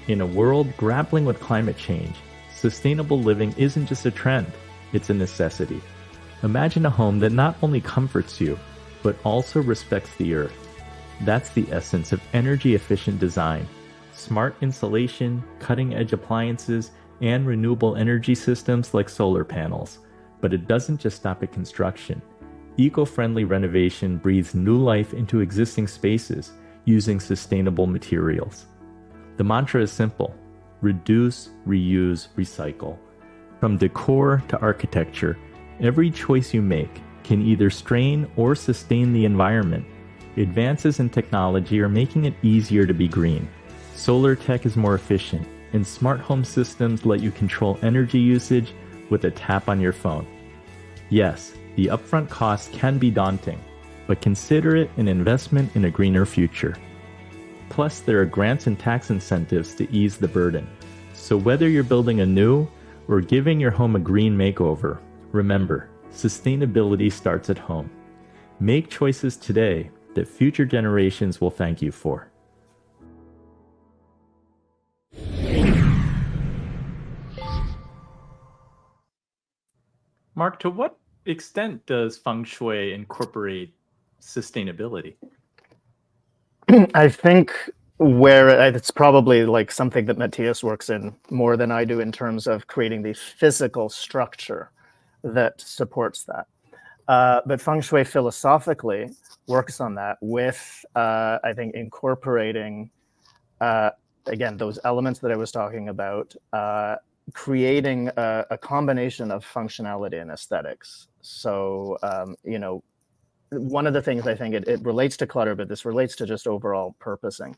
In a world grappling with climate change, sustainable living isn't just a trend, it's a necessity. Imagine a home that not only comforts you, but also respects the earth. That's the essence of energy-efficient design. Smart insulation, cutting-edge appliances, and renewable energy systems like solar panels. But it doesn't just stop at construction. Eco-friendly renovation breathes new life into existing spaces using sustainable materials. The mantra is simple: reduce, reuse, recycle. From decor to architecture, every choice you make can either strain or sustain the environment. Advances in technology are making it easier to be green. Solar tech is more efficient, and smart home systems let you control energy usage with a tap on your phone. Yes, the upfront costs can be daunting, but consider it an investment in a greener future. Plus, there are grants and tax incentives to ease the burden. So whether you're building a new or giving your home a green makeover, remember, sustainability starts at home. Make choices today that future generations will thank you for. Mark, to what extent does feng shui incorporate sustainability? I think where it's probably like something that Matthias works in more than I do in terms of creating the physical structure that supports that. But feng shui philosophically works on that with, I think, incorporating, again, those elements that I was talking about, creating a combination of functionality and aesthetics. So, one of the things I think it relates to clutter, but this relates to just overall purposing.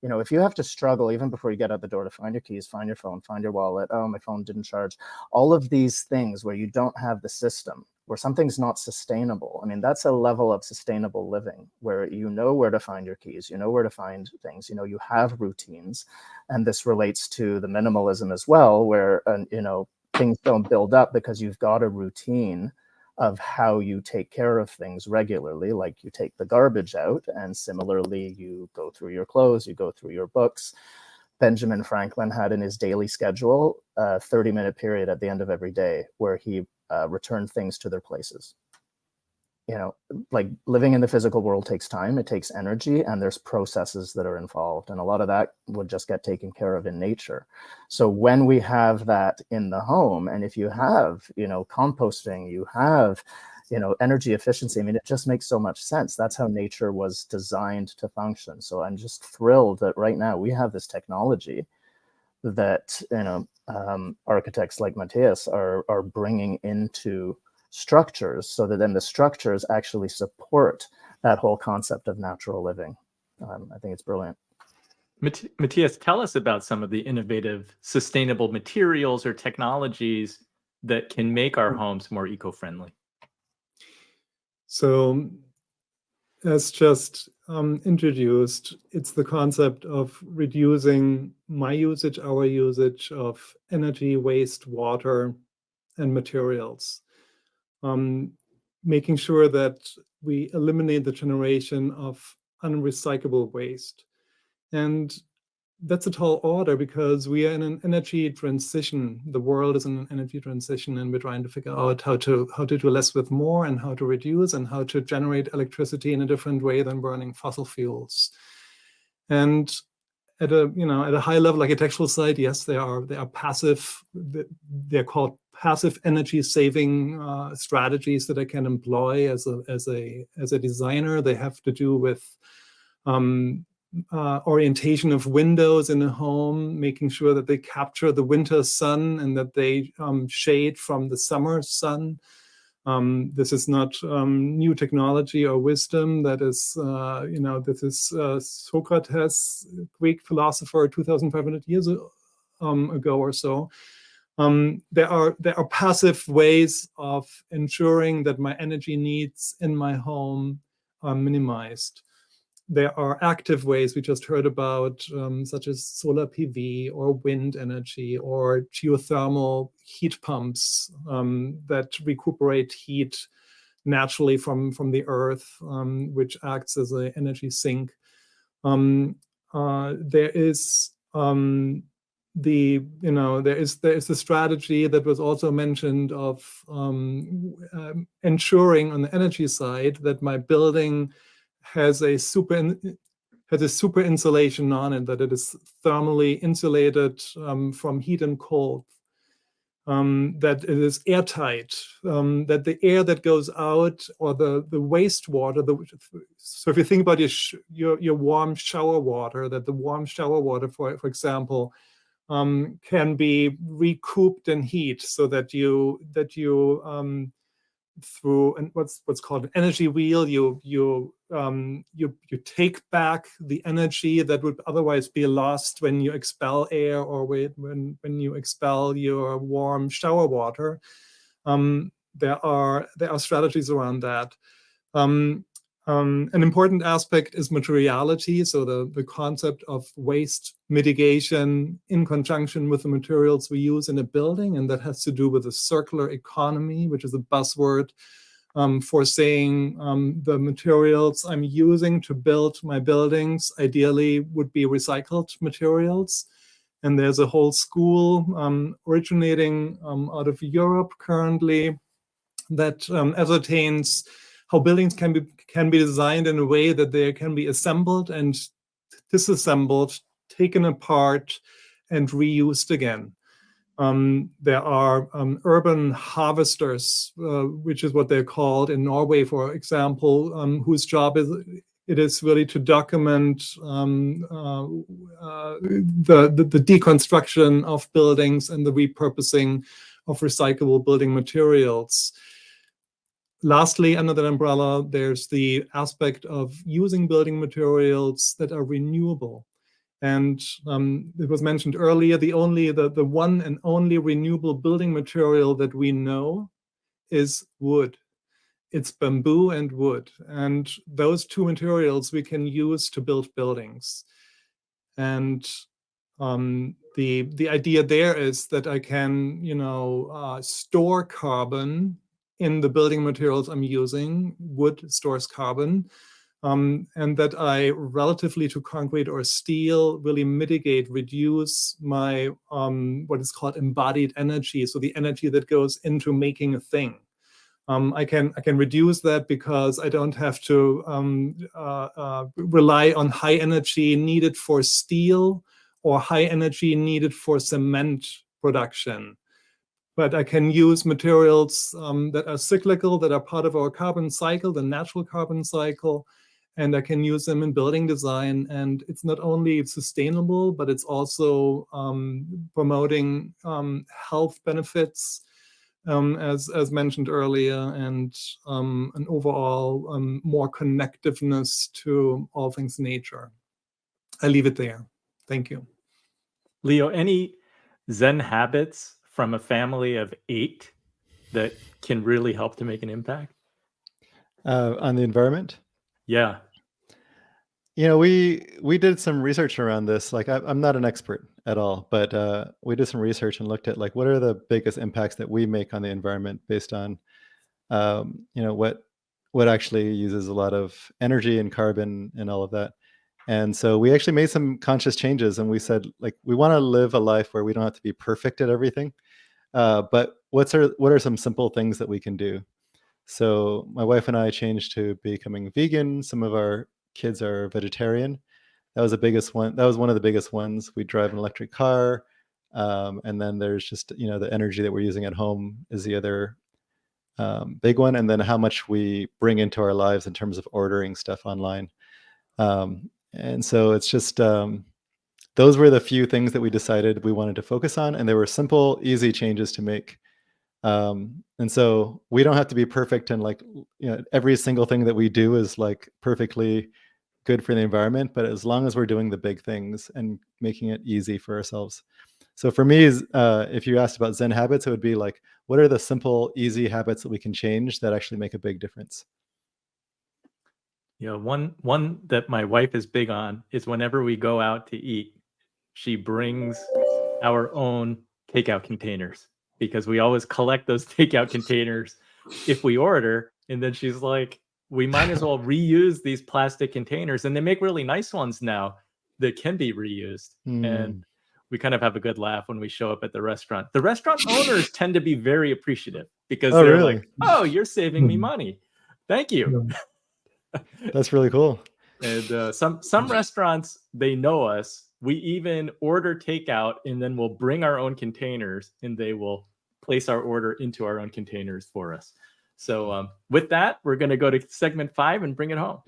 If you have to struggle even before you get out the door to find your keys, find your phone, find your wallet, oh, my phone didn't charge, all of these things where you don't have the system, where something's not sustainable. I mean, that's a level of sustainable living where you know where to find your keys, you know where to find things, you have routines. And this relates to the minimalism as well, where, things don't build up because you've got a routine of how you take care of things regularly, like you take the garbage out, and similarly, you go through your clothes, you go through your books. Benjamin Franklin had in his daily schedule a 30-minute period at the end of every day where he returned things to their places. Like living in the physical world takes time, it takes energy, and there's processes that are involved. And a lot of that would just get taken care of in nature. So when we have that in the home, and if you have, composting, you have, energy efficiency, I mean, it just makes so much sense. That's how nature was designed to function. So I'm just thrilled that right now we have this technology that, architects like Matthias are bringing into structures, so that then the structures actually support that whole concept of natural living. I think it's brilliant. Matthias, tell us about some of the innovative, sustainable materials or technologies that can make our homes more eco-friendly. So, as just introduced, it's the concept of reducing my usage, our usage of energy, waste, water, and materials. Making sure that we eliminate the generation of unrecyclable waste. And that's a tall order because we are in an energy transition. The world is in an energy transition, and we're trying to figure out how to do less with more, and how to reduce, and how to generate electricity in a different way than burning fossil fuels. And at a high level architectural side, yes, they are passive. They're called passive energy saving strategies that I can employ as a designer. They have to do with orientation of windows in a home, making sure that they capture the winter sun and that they shade from the summer sun. This is not new technology or wisdom. That is, this is Socrates, Greek philosopher, 2,500 years ago or so. There are passive ways of ensuring that my energy needs in my home are minimized. There are active ways we just heard about, such as solar PV or wind energy or geothermal heat pumps that recuperate heat naturally from the earth, which acts as an energy sink. There is there is the strategy that was also mentioned of ensuring on the energy side that my building has a super insulation on it, that it is thermally insulated from heat and cold, that it is airtight, that the air that goes out, or the wastewater, so if you think about your warm shower water, that the warm shower water, for example, can be recouped in heat, so that you through what's called an energy wheel, you take back the energy that would otherwise be lost when you expel air, or when you expel your warm shower water. There are strategies around that. An important aspect is materiality, so the concept of waste mitigation in conjunction with the materials we use in a building, and that has to do with the circular economy, which is a buzzword for saying the materials I'm using to build my buildings ideally would be recycled materials. And there's a whole school originating out of Europe currently that ascertains how buildings can be designed in a way that they can be assembled and disassembled, taken apart, and reused again. There are urban harvesters, which is what they're called in Norway, for example, whose job it is really to document the deconstruction of buildings and the repurposing of recyclable building materials. Lastly, under that umbrella, there's the aspect of using building materials that are renewable. And it was mentioned earlier, the one and only renewable building material that we know is wood. It's bamboo and wood. And those two materials we can use to build buildings. And the idea there is that I can, store carbon in the building materials I'm using. Wood stores carbon, and that I, relatively to concrete or steel, really reduce my what is called embodied energy, so the energy that goes into making a thing. I can reduce that because I don't have to rely on high energy needed for steel or high energy needed for cement production. But I can use materials that are cyclical, that are part of our carbon cycle, the natural carbon cycle, and I can use them in building design. And it's not only sustainable, but it's also promoting health benefits, as mentioned earlier, and an overall more connectiveness to all things nature. I leave it there. Thank you. Leo, any Zen habits from a family of 8 that can really help to make an impact? On the environment? Yeah. We did some research around this. Like, I'm not an expert at all, but we did some research and looked at like what are the biggest impacts that we make on the environment based on what actually uses a lot of energy and carbon and all of that. And so we actually made some conscious changes, and we said, like, we want to live a life where we don't have to be perfect at everything, but what are some simple things that we can do? So my wife and I changed to becoming vegan. Some of our kids are vegetarian. That was the biggest one. That was one of the biggest ones. We drive an electric car, and then there's just the energy that we're using at home is the other big one, and then how much we bring into our lives in terms of ordering stuff online. And so it's just those were the few things that we decided we wanted to focus on, and they were simple, easy changes to make. And so we don't have to be perfect, and every single thing that we do is like perfectly good for the environment, but as long as we're doing the big things and making it easy for ourselves. So for me, if you asked about Zen habits, it would be like, what are the simple, easy habits that we can change that actually make a big difference? One that my wife is big on is whenever we go out to eat, she brings our own takeout containers, because we always collect those takeout containers if we order. And then she's like, we might as well reuse these plastic containers. And they make really nice ones now, that can be reused. Mm. And we kind of have a good laugh when we show up at the restaurant. The restaurant owners tend to be very appreciative because Oh, they're really? like, oh, you're saving me money. Thank you. That's really cool. And some restaurants, they know us. We even order takeout, and then we'll bring our own containers, and they will place our order into our own containers for us. So with that, we're going to go to segment 5 and bring it home.